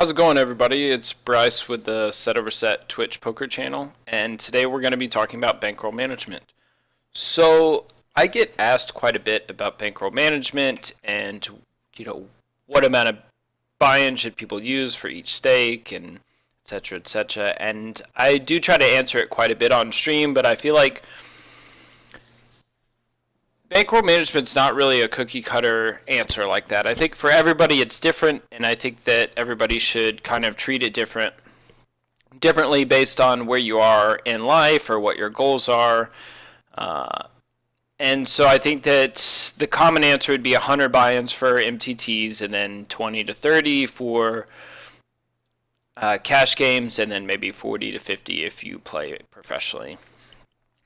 How's it going, everybody? It's Bryce with the SetOverSet Twitch poker channel, and today we're going to be talking about bankroll management. So, I get asked quite a bit about bankroll management and, what amount of buy-in should people use for each stake and etc. etc. And I do try to answer it quite a bit on stream, but I feel like bankroll management's not really a cookie cutter answer like that. I think for everybody it's different, and I think that everybody should kind of treat it differently based on where you are in life or what your goals are. And so I think that the common answer would be 100 buy-ins for MTTs, and then 20 to 30 for cash games, and then maybe 40 to 50 if you play professionally.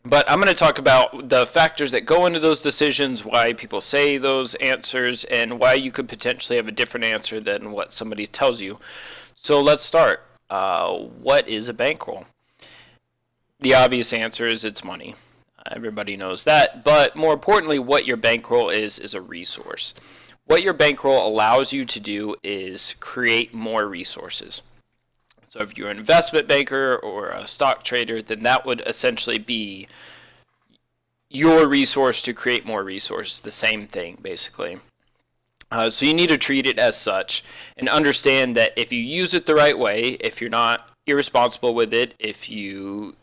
But I'm going to talk about the factors that go into those decisions, why people say those answers, and why you could potentially have a different answer than what somebody tells you. So let's start. What is a bankroll? The obvious answer is it's money. Everybody knows that. But more importantly, what your bankroll is a resource. What your bankroll allows you to do is create more resources. So if you're an investment banker or a stock trader, then that would essentially be your resource to create more resources, the same thing, basically. So you need to treat it as such and understand that if you use it the right way, if you're not irresponsible with it, if you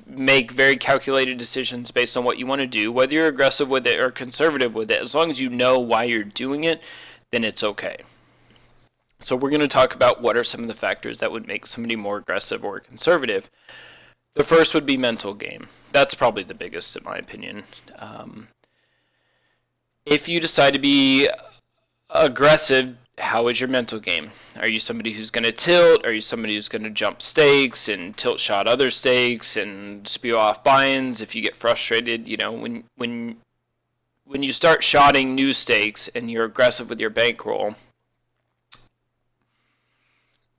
make very calculated decisions based on what you want to do, whether you're aggressive with it or conservative with it, as long as you know why you're doing it, then it's okay. So we're going to talk about what are some of the factors that would make somebody more aggressive or conservative. The first would be mental game. That's probably the biggest in my opinion. If you decide to be aggressive, how is your mental game? Are you somebody who's going to tilt? Are you somebody who's going to jump stakes and tilt shot other stakes and spew off buy-ins if you get frustrated? When you start shotting new stakes and you're aggressive with your bankroll,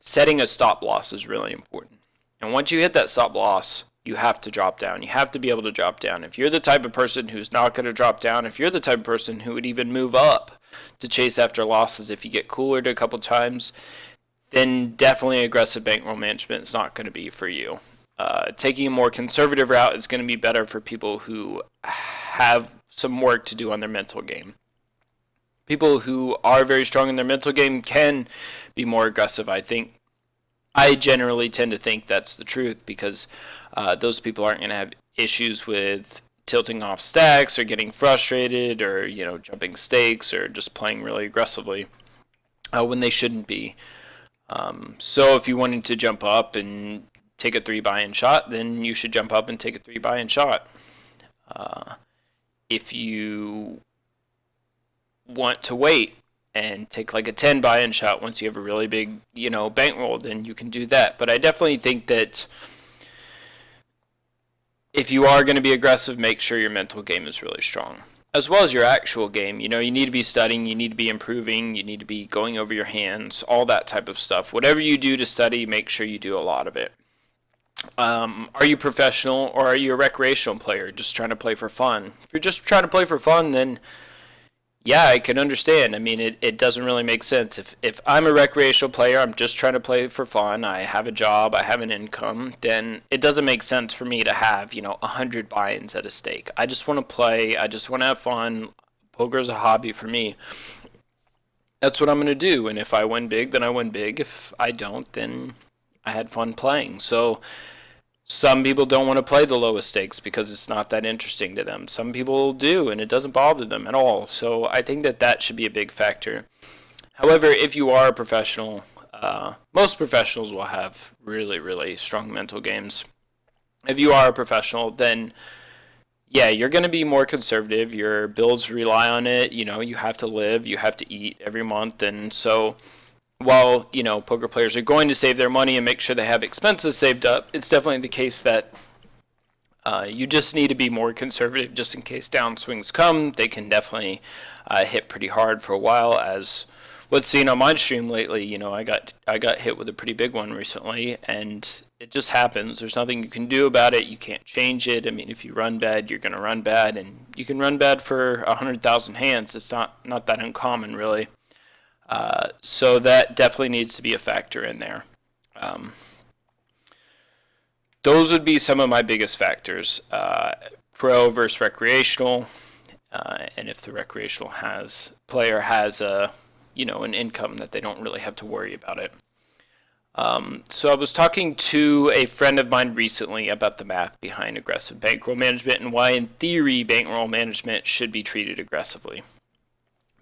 setting a stop loss is really important. And once you hit that stop loss, you have to drop down. You have to be able to drop down. If you're the type of person who's not going to drop down, if you're the type of person who would even move up to chase after losses if you get coolered a couple times, then definitely aggressive bankroll management is not going to be for you. Taking a more conservative route is going to be better for people who have some work to do on their mental game. People who are very strong in their mental game can be more aggressive. I generally tend to think that's the truth because those people aren't going to have issues with tilting off stacks or getting frustrated or jumping stakes or just playing really aggressively when they shouldn't be. So if you wanted to jump up and take a 3 buy-in shot, then you should jump up and take a 3 buy-in shot. If you want to wait and take like a 10 buy-in shot once you have a really big, bankroll, then you can do that. But I definitely think that if you are going to be aggressive, make sure your mental game is really strong, as well as your actual game. You need to be studying, you need to be improving, you need to be going over your hands, all that type of stuff. Whatever you do to study, make sure you do a lot of it. Are you professional or are you a recreational player just trying to play for fun? If you're just trying to play for fun, then yeah, I can understand. I mean, it doesn't really make sense. If I'm a recreational player, I'm just trying to play for fun, I have a job, I have an income, then it doesn't make sense for me to have, 100 buy-ins at a stake. I just want to play, I just want to have fun. Poker is a hobby for me. That's what I'm going to do. And if I win big, then I win big. If I don't, then I had fun playing. So some people don't want to play the lowest stakes because it's not that interesting to them. Some people do, and it doesn't bother them at all. So I think that should be a big factor. However, if you are a professional, most professionals will have really, really strong mental games. If you are a professional, then yeah, you're going to be more conservative. Your bills rely on it. You have to live, you have to eat every month. And so while, poker players are going to save their money and make sure they have expenses saved up, it's definitely the case that you just need to be more conservative just in case downswings come. They can definitely hit pretty hard for a while, as what's seen on my stream lately. I got hit with a pretty big one recently, and it just happens. There's nothing you can do about it. You can't change it. I mean, if you run bad, you're going to run bad, and you can run bad for 100,000 hands. It's not that uncommon, really. So that definitely needs to be a factor in there. Those would be some of my biggest factors. Pro versus recreational, and if the recreational player has an income that they don't really have to worry about it. So I was talking to a friend of mine recently about the math behind aggressive bankroll management and why, in theory, bankroll management should be treated aggressively.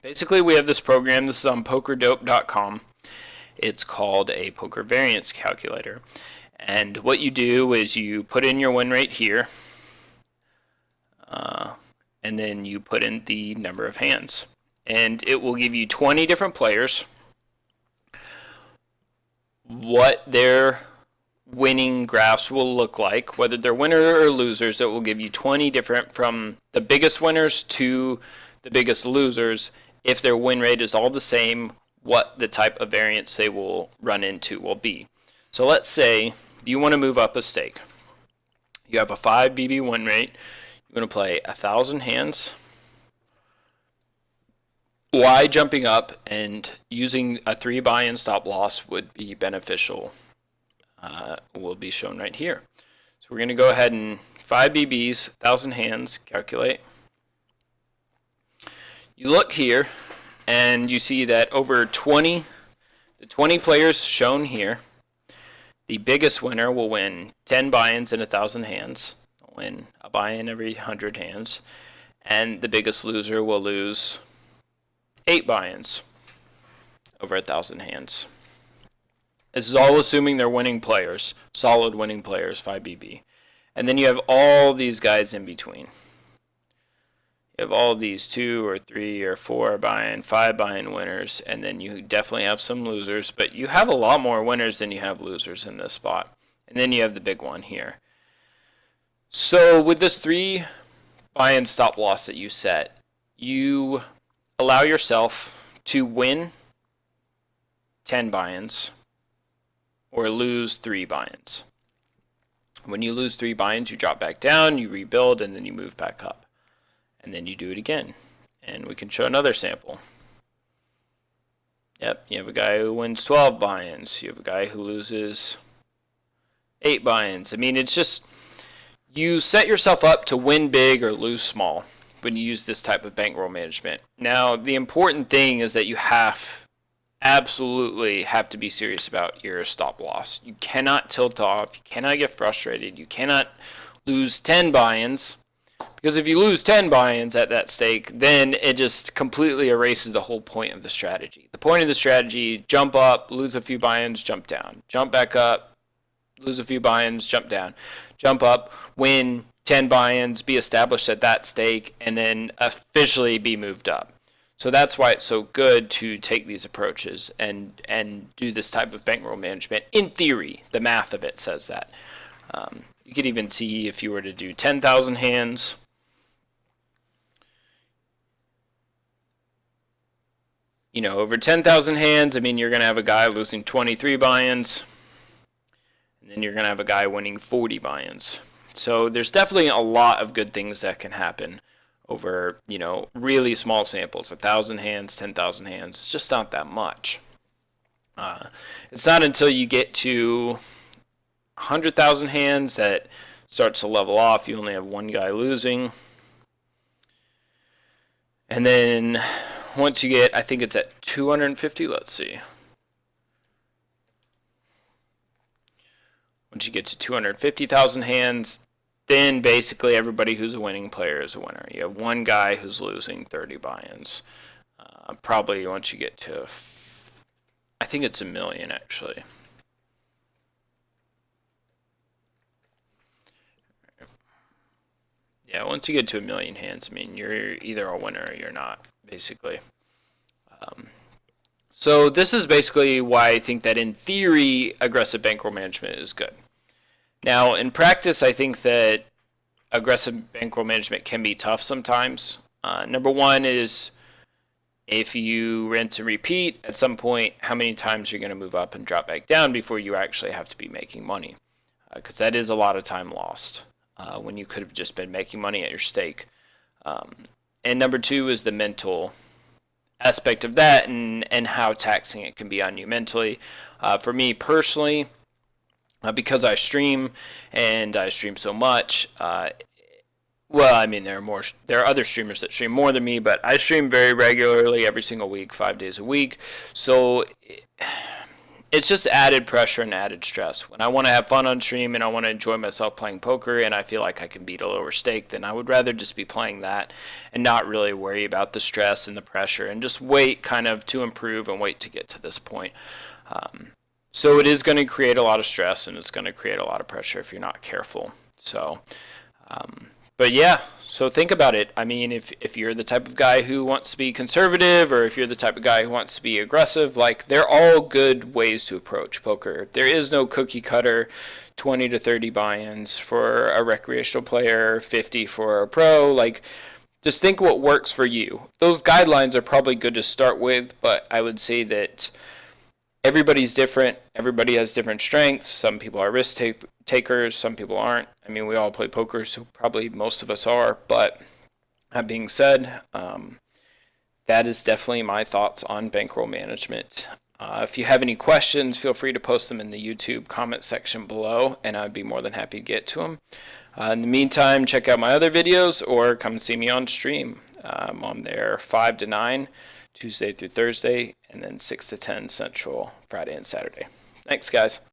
Basically, we have this program. This is on pokerdope.com. It's called a poker variance calculator. And what you do is you put in your win rate here, and then you put in the number of hands. And it will give you 20 different players, what their winning graphs will look like, whether they're winners or losers. It will give you 20 different, from the biggest winners to the biggest losers. If their win rate is all the same, what the type of variance they will run into will be. So let's say you want to move up a stake. You have a 5 BB win rate. You're going to play 1,000 hands. Why jumping up and using a 3 buy-in stop loss would be beneficial will be shown right here. So we're going to go ahead and 5 BBs, 1,000 hands, calculate. You look here and you see that over the 20 players shown here, the biggest winner will win 10 buy-ins in 1,000 hands. They'll win a buy-in every 100 hands. And the biggest loser will lose 8 buy-ins over 1,000 hands. This is all assuming they're winning players, solid winning players, 5BB. And then you have all these guys in between. You have all these 2 or 3 or 4 buy-in, 5 buy-in winners, and then you definitely have some losers, but you have a lot more winners than you have losers in this spot. And then you have the big one here. So with this 3 buy-in stop loss that you set, you allow yourself to win 10 buy-ins or lose 3 buy-ins. When you lose 3 buy-ins, you drop back down, you rebuild, and then you move back up. And then you do it again. And we can show another sample. Yep, you have a guy who wins 12 buy-ins. You have a guy who loses 8 buy-ins. I mean, it's just, you set yourself up to win big or lose small when you use this type of bankroll management. Now, the important thing is that you absolutely have to be serious about your stop loss. You cannot tilt off. You cannot get frustrated. You cannot lose 10 buy-ins. Because if you lose 10 buy-ins at that stake, then it just completely erases the whole point of the strategy. The point of the strategy, jump up, lose a few buy-ins, jump down. Jump back up, lose a few buy-ins, jump down. Jump up, win 10 buy-ins, be established at that stake, and then officially be moved up. So that's why it's so good to take these approaches and do this type of bankroll management. In theory, the math of it says that. You could even see if you were to do 10,000 hands. You know, over 10,000 hands, I mean, you're going to have a guy losing 23 buy-ins. And then you're going to have a guy winning 40 buy-ins. So there's definitely a lot of good things that can happen over, really small samples. 1,000 hands, 10,000 hands. It's just not that much. It's not until you get to 100,000 hands that starts to level off. You only have one guy losing. And then once you get, I think it's at 250, let's see. Once you get to 250,000 hands, then basically everybody who's a winning player is a winner. You have one guy who's losing 30 buy-ins. Probably once you get to, I think it's 1 million actually. Yeah, once you get to 1 million hands, I mean, you're either a winner or you're not, basically. So this is basically why I think that in theory, aggressive bankroll management is good. Now, in practice, I think that aggressive bankroll management can be tough sometimes. Number one is if you rinse and repeat, at some point, how many times you're going to move up and drop back down before you actually have to be making money. Because that is a lot of time lost when you could have just been making money at your stake. And number two is the mental aspect of that and how taxing it can be on you mentally. For me personally, because I stream and I stream so much, well, I mean, there are other streamers that stream more than me, but I stream very regularly, every single week, 5 days a week. So it's just added pressure and added stress. When I want to have fun on stream and I want to enjoy myself playing poker and I feel like I can beat a lower stake, then I would rather just be playing that and not really worry about the stress and the pressure and just wait kind of to improve and wait to get to this point. So it is going to create a lot of stress and it's going to create a lot of pressure if you're not careful. So, but yeah, so think about it. I mean, if you're the type of guy who wants to be conservative or if you're the type of guy who wants to be aggressive, like they're all good ways to approach poker. There is no cookie cutter 20 to 30 buy-ins for a recreational player, 50 for a pro. Like, just think what works for you. Those guidelines are probably good to start with, but I would say that everybody's different. Everybody has different strengths. Some people are risk takers. Some people aren't. I mean, we all play poker, so probably most of us are. But that being said, that is definitely my thoughts on bankroll management. If you have any questions, feel free to post them in the YouTube comment section below, and I'd be more than happy to get to them. In the meantime, check out my other videos or come see me on stream. I'm on there 5 to 9, Tuesday through Thursday, and then 6 to 10 Central, Friday and Saturday. Thanks, guys.